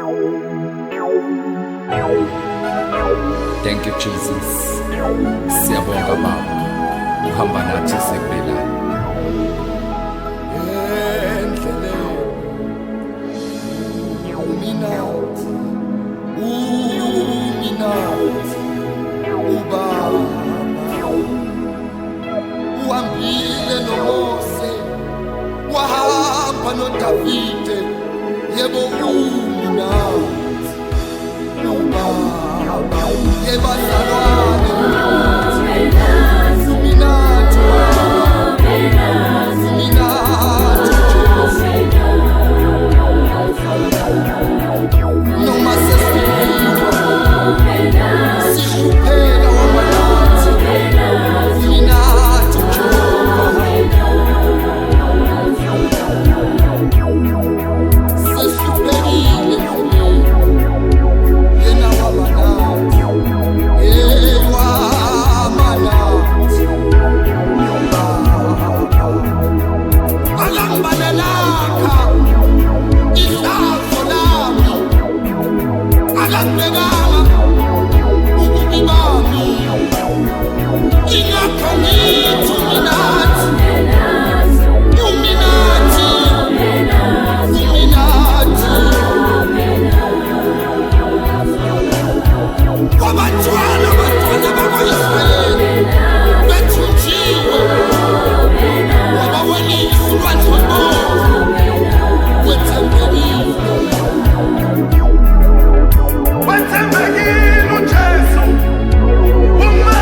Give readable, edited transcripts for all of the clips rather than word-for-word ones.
Thank you, Jesus. Siyabonga Baba. Uhamba nathi sekubelana. Uhambile noMose, wahamba noDavide, yebo uminathi ubaba, yebazalwane uminathi uminathi noma sihlupheka wamanathi uminathi sihluphekile yena wamanathi wamanathi alambalelakha ihlazo lami akambekanga ububi bami ingakho ngithi uminathi uminathi uminathi wabathwala abantwana bakwa-Israyeli bethunjiwe wabawelisa ulwandle wethembekile uJesu uma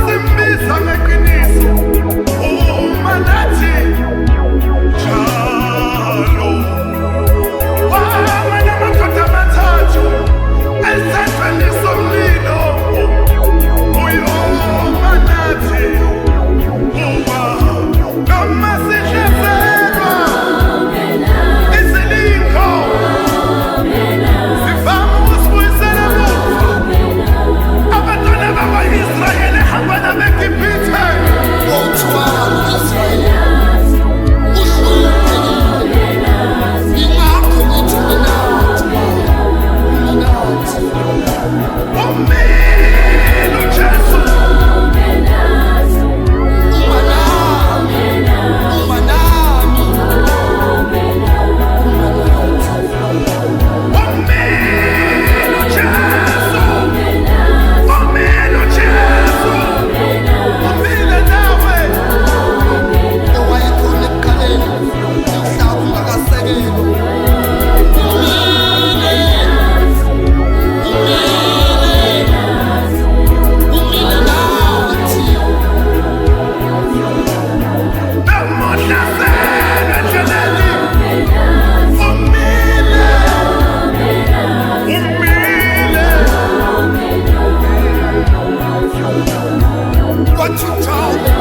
simbiza ngeqiniso uma nathi njalo wamanye amadoda amathathu esandleni somlilo uyoma nathi uba noma sihlaselwa isilingo sivama ukusibuyisela emuva abantwana bakwa-Israyeli hamba nabeGibhithe wawuthwala u-Israyeli uhluphekile ingakho ngithi uminathi uminathi umile uJesu umanami umanami umile nawe owayekhona ekuqaleni umhlaba ungakasekelwa umile nathi namuhla endleleni umile kwathuthayo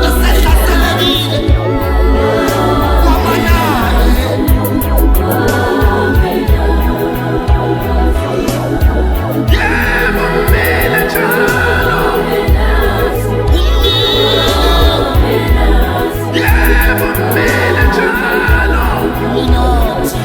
esehlaselekile kwamanani yebo umile njalo yebo umile njalo uminathi